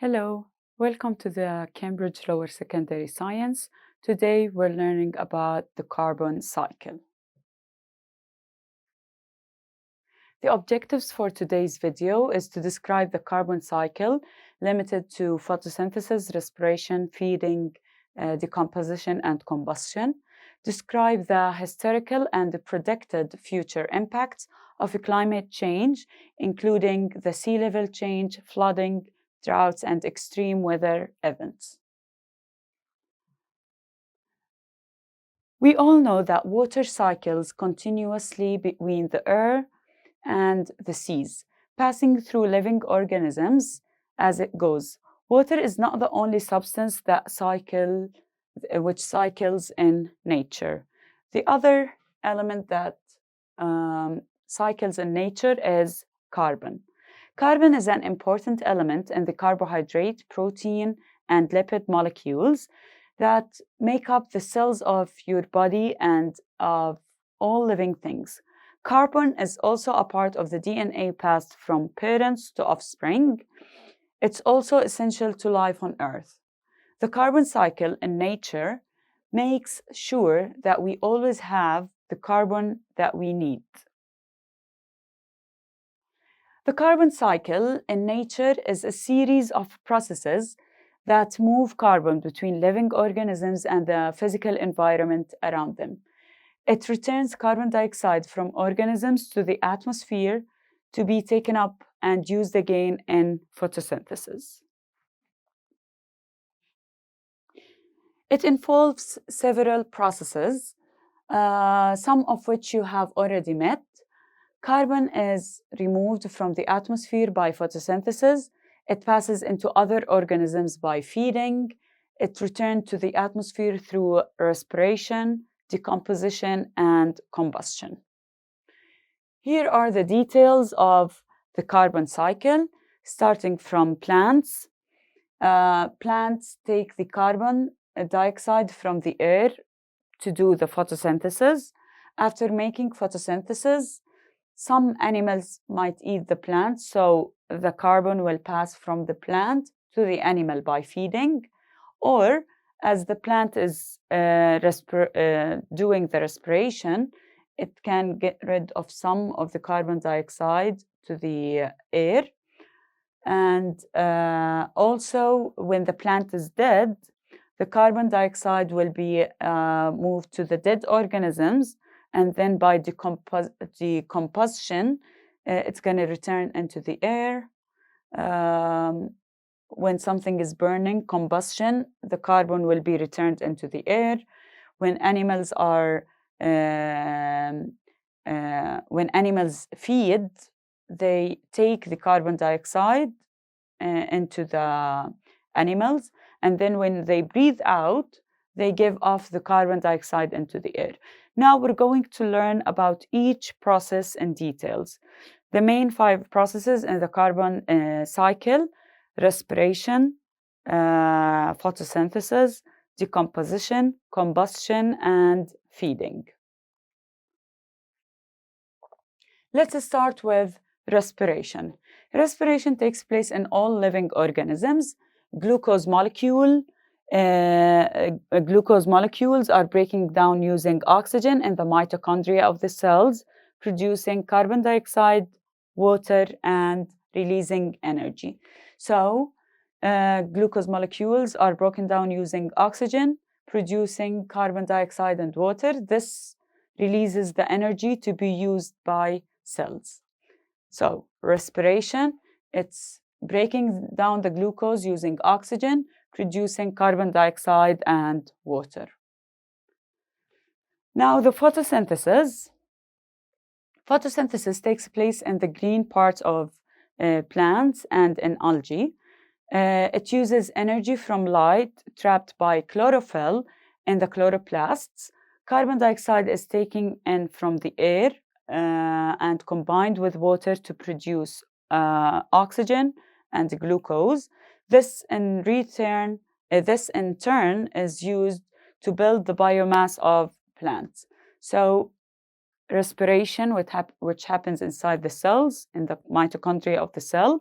Hello, welcome to the Cambridge Lower Secondary Science. Today we're learning about the carbon cycle. The objectives for today's video is to describe the carbon cycle limited to photosynthesis, respiration, feeding, decomposition, and combustion. Describe the historical and the predicted future impacts of climate change, including the sea level change, flooding, droughts, and extreme weather events. We all know that water cycles continuously between the air and the seas, passing through living organisms as it goes. Water is not the only substance which cycles in nature. The other element that cycles in nature is carbon. Carbon is an important element in the carbohydrate, protein, and lipid molecules that make up the cells of your body and of all living things. Carbon is also a part of the DNA passed from parents to offspring. It's also essential to life on Earth. The carbon cycle in nature makes sure that we always have the carbon that we need. The carbon cycle in nature is a series of processes that move carbon between living organisms and the physical environment around them. It returns carbon dioxide from organisms to the atmosphere to be taken up and used again in photosynthesis. It involves several processes, some of which you have already met. Carbon is removed from the atmosphere by photosynthesis. It passes into other organisms by feeding. It returned to the atmosphere through respiration, decomposition, and combustion. Here are the details of the carbon cycle, starting from plants. Plants take the carbon dioxide from the air to do the photosynthesis. After making photosynthesis, some animals might eat the plant, so the carbon will pass from the plant to the animal by feeding, or as the plant is doing the respiration, it can get rid of some of the carbon dioxide to the air. And also, when the plant is dead, the carbon dioxide will be moved to the dead organisms, and then by decomposition, it's going to return into the air. When something is burning, combustion, the carbon will be returned into the air. When animals feed, they take the carbon dioxide into the animals, and then when they breathe out, they give off the carbon dioxide into the air. Now we're going to learn about each process in details. The main 5 processes in the carbon cycle: respiration, photosynthesis, decomposition, combustion, and feeding. Let's start with respiration. Respiration takes place in all living organisms. Glucose molecules are breaking down using oxygen in the mitochondria of the cells, producing carbon dioxide, water, and releasing energy. So, glucose molecules are broken down using oxygen, producing carbon dioxide and water. This releases the energy to be used by cells. So, respiration, it's breaking down the glucose using oxygen, producing carbon dioxide and water. Now, the photosynthesis. Photosynthesis takes place in the green parts of plants and in algae. It uses energy from light trapped by chlorophyll in the chloroplasts. Carbon dioxide is taken in from the air and combined with water to produce oxygen and glucose. This in turn is used to build the biomass of plants. So respiration, which happens inside the cells, in the mitochondria of the cell,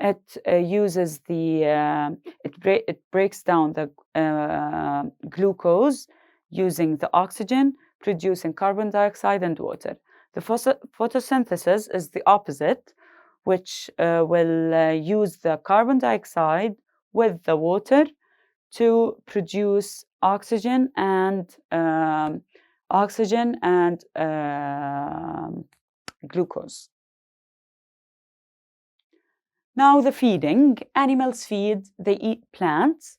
It uses it breaks down the glucose using the oxygen, producing carbon dioxide and water. The photosynthesis is the opposite, which will use the carbon dioxide with the water to produce oxygen and glucose. Now the feeding. Animals feed, they eat plants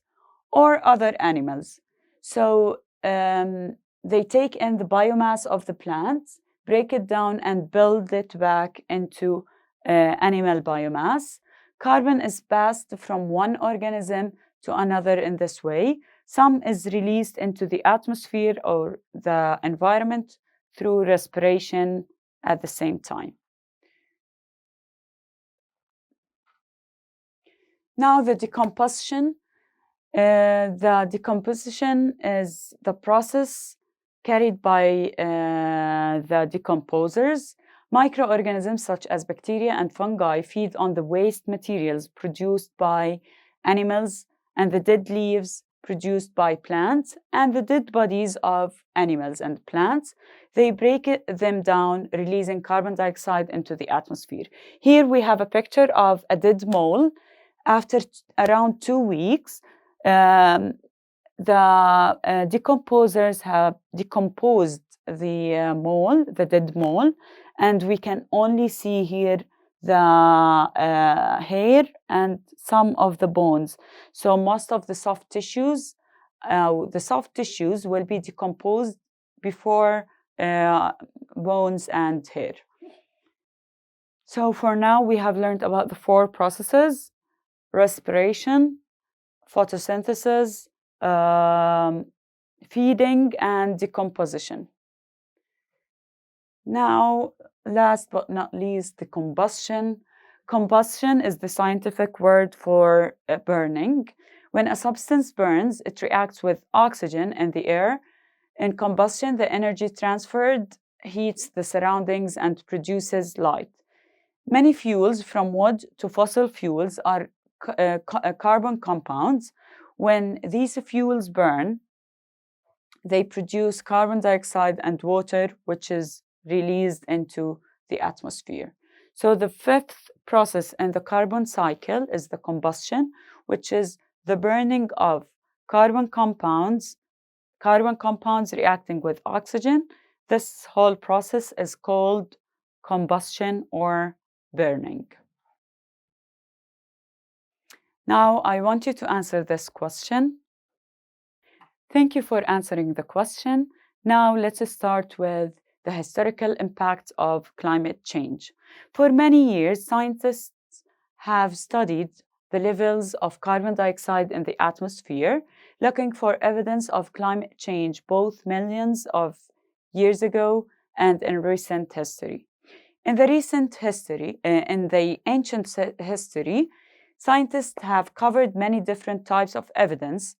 or other animals. So they take in the biomass of the plants, break it down and build it back into animal biomass. Carbon is passed from one organism to another in this way. Some is released into the atmosphere or the environment through respiration at the same time. Now the decomposition. The decomposition is the process carried by the decomposers. Microorganisms such as bacteria and fungi feed on the waste materials produced by animals and the dead leaves produced by plants and the dead bodies of animals and plants. They break them down, releasing carbon dioxide into the atmosphere. Here we have a picture of a dead mole. After around 2 weeks, the decomposers have decomposed the mole, the dead mole, and we can only see here the hair and some of the bones. So most of the soft tissues will be decomposed before bones and hair. So for now, we have learned about the 4 processes: respiration, photosynthesis, feeding, and decomposition. Now, last but not least, the combustion. Combustion is the scientific word for burning. When a substance burns, it reacts with oxygen in the air. In combustion, the energy transferred heats the surroundings and produces light. Many fuels, from wood to fossil fuels, are carbon compounds. When these fuels burn, they produce carbon dioxide and water, which is released into the atmosphere. So the 5th process in the carbon cycle is the combustion, which is the burning of carbon compounds reacting with oxygen. This whole process is called combustion or burning. Now, I want you to answer this question. Thank you for answering the question. Now, let's start with the historical impact of climate change. For many years, scientists have studied the levels of carbon dioxide in the atmosphere, looking for evidence of climate change both millions of years ago and in recent history. In the ancient history, scientists have covered many different types of evidence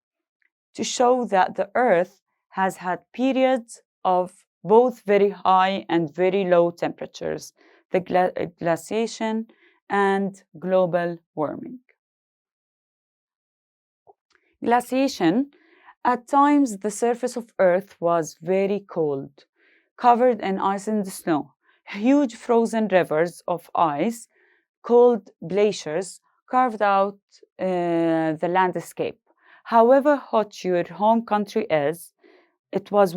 to show that the Earth has had periods of both very high and very low temperatures, the glaciation and global warming. Glaciation. At times, the surface of Earth was very cold, covered in ice and snow. Huge frozen rivers of ice, called glaciers, carved out the landscape. However hot your home country is, it was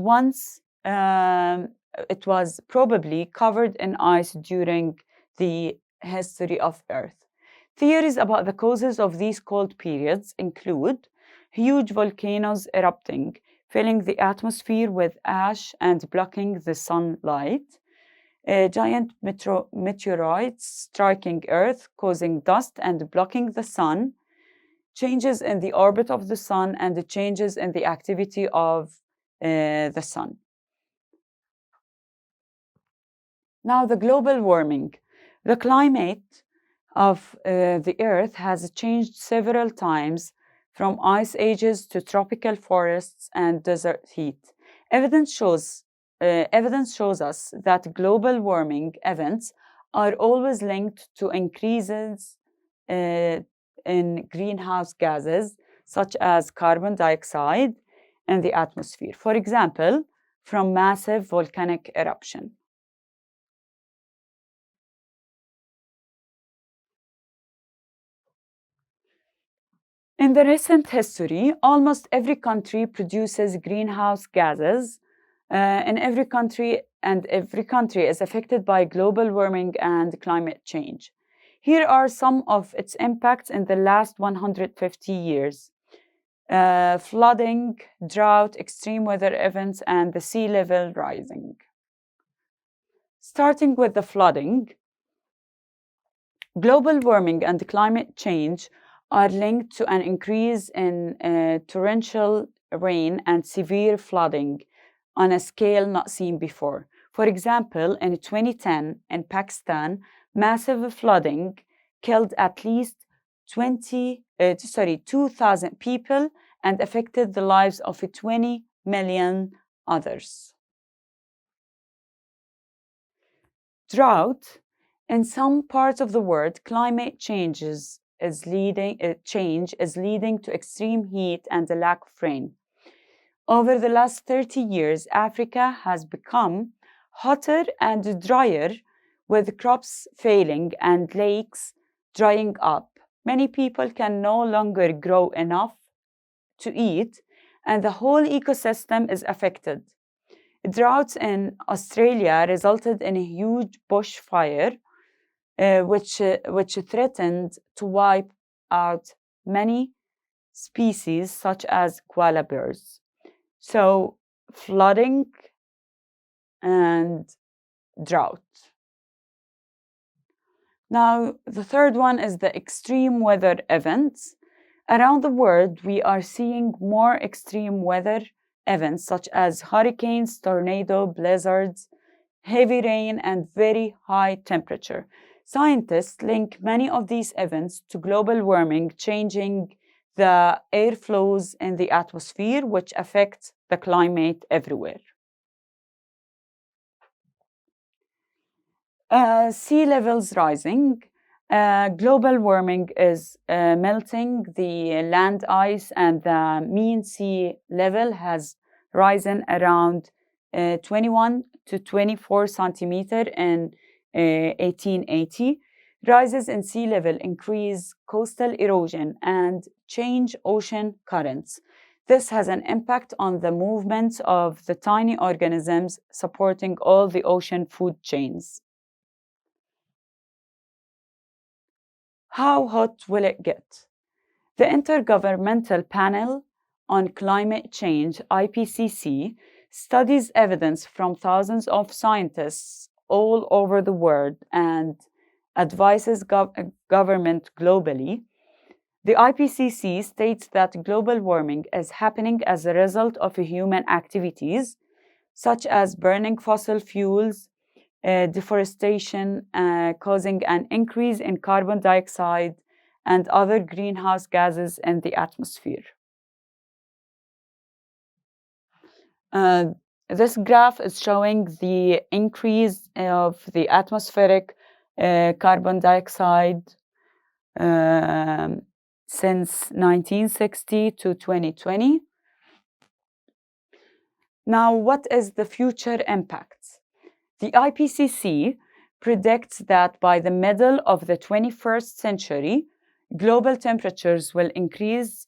probably covered in ice during the history of Earth. Theories about the causes of these cold periods include huge volcanoes erupting, filling the atmosphere with ash and blocking the sunlight, giant meteorites striking Earth, causing dust and blocking the sun, changes in the orbit of the sun, and the changes in the activity of the sun. Now, the global warming. The climate of the Earth has changed several times, from ice ages to tropical forests and desert heat. Evidence shows us that global warming events are always linked to increases in greenhouse gases, such as carbon dioxide in the atmosphere. For example, from massive volcanic eruption. In the recent history, almost every country produces greenhouse gases. In every country, and every country is affected by global warming and climate change. Here are some of its impacts in the last 150 years. Flooding, drought, extreme weather events, and the sea level rising. Starting with the flooding, global warming and climate change are linked to an increase in torrential rain and severe flooding on a scale not seen before. For example, in 2010 in Pakistan, massive flooding killed at least 2,000 people and affected the lives of 20 million others. Drought. In some parts of the world, climate change is leading to extreme heat and a lack of rain. Over the last 30 years, Africa has become hotter and drier, with crops failing and lakes drying up. Many people can no longer grow enough to eat, and the whole ecosystem is affected. Droughts in Australia resulted in a huge bushfire, which threatened to wipe out many species, such as koala bears. So, flooding and drought. Now, the third one is the extreme weather events. Around the world, we are seeing more extreme weather events such as hurricanes, tornadoes, blizzards, heavy rain, and very high temperature. Scientists link many of these events to global warming, changing the airflows in the atmosphere, which affects the climate everywhere. Sea levels rising. Global warming is melting the land ice, and the mean sea level has risen around 21 to 24 centimeter in 1880. Rises in sea level increase coastal erosion and change ocean currents. This has an impact on the movements of the tiny organisms supporting all the ocean food chains. How hot will it get? The Intergovernmental Panel on Climate Change, IPCC, studies evidence from thousands of scientists all over the world and advises government globally. The IPCC states that global warming is happening as a result of human activities, such as burning fossil fuels, deforestation, causing an increase in carbon dioxide and other greenhouse gases in the atmosphere. This graph is showing the increase of the atmospheric carbon dioxide since 1960 to 2020. Now, what is the future impact? The IPCC predicts that by the middle of the 21st century, global temperatures will increase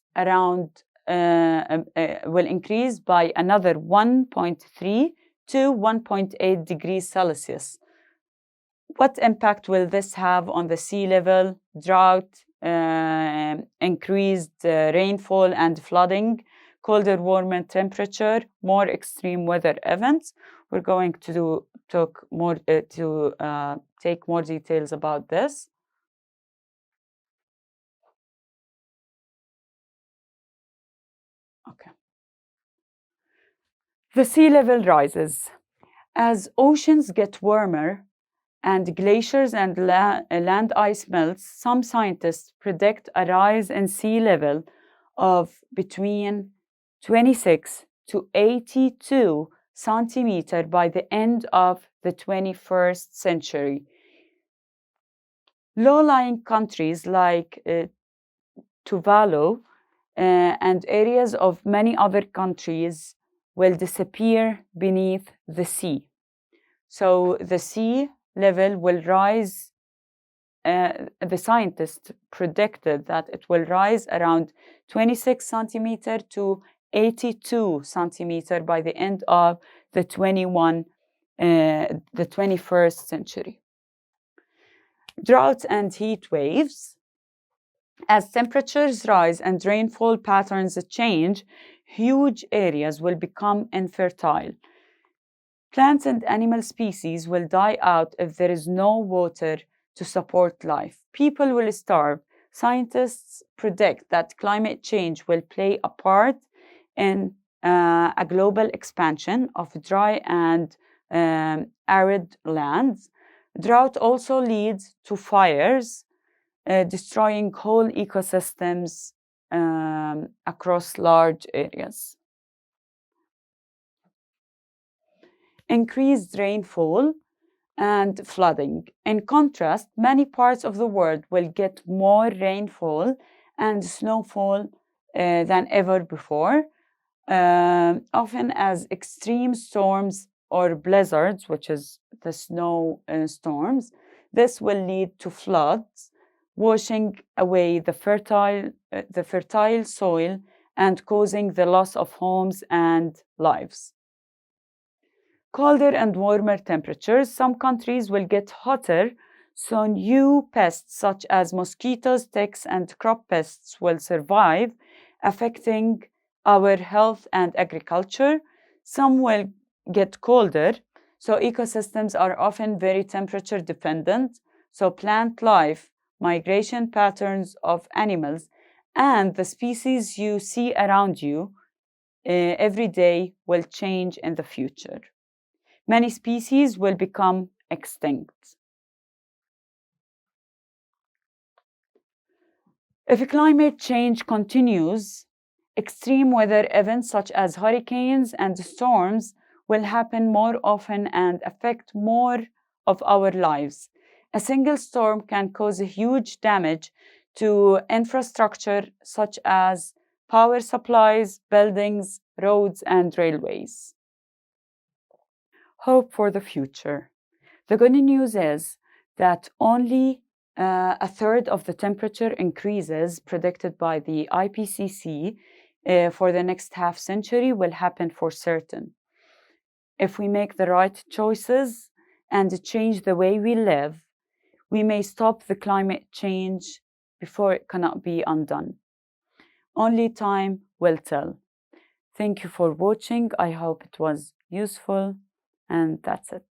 by another 1.3 to 1.8 degrees Celsius. What impact will this have on the sea level, drought, increased rainfall and flooding, colder, warmer temperature, more extreme weather events? We're going to take more details about this. Okay. The sea level rises. As oceans get warmer and glaciers and land ice melts, some scientists predict a rise in sea level of between 26 to 82 centimeters by the end of the 21st century. Low-lying countries like Tuvalu and areas of many other countries will disappear beneath the sea. So the sea level will rise. The scientists predicted that it will rise around 26 centimeter to 82 centimeter by the end of the 21st century. Droughts and heat waves. As temperatures rise and rainfall patterns change, huge areas will become infertile. Plants and animal species will die out if there is no water to support life. People will starve. Scientists predict that climate change will play a part in a global expansion of dry and arid lands. Drought also leads to fires, destroying whole ecosystems across large areas. Increased rainfall and flooding. In contrast, many parts of the world will get more rainfall and snowfall than ever before, often as extreme storms or blizzards, which is the snow storms. This will lead to floods, washing away the fertile soil and causing the loss of homes and lives. Colder and warmer temperatures. Some countries will get hotter, so new pests such as mosquitoes, ticks, and crop pests will survive, affecting our health and agriculture. Some will get colder, so ecosystems are often very temperature dependent. So plant life, migration patterns of animals, and the species you see around you every day will change in the future. Many species will become extinct. If climate change continues, extreme weather events such as hurricanes and storms will happen more often and affect more of our lives. A single storm can cause huge damage to infrastructure such as power supplies, buildings, roads, and railways. Hope for the future. The good news is that only a third of the temperature increases predicted by the IPCC for the next half century will happen for certain. If we make the right choices and change the way we live, we may stop the climate change before it cannot be undone. Only time will tell. Thank you for watching. I hope it was useful, and that's it.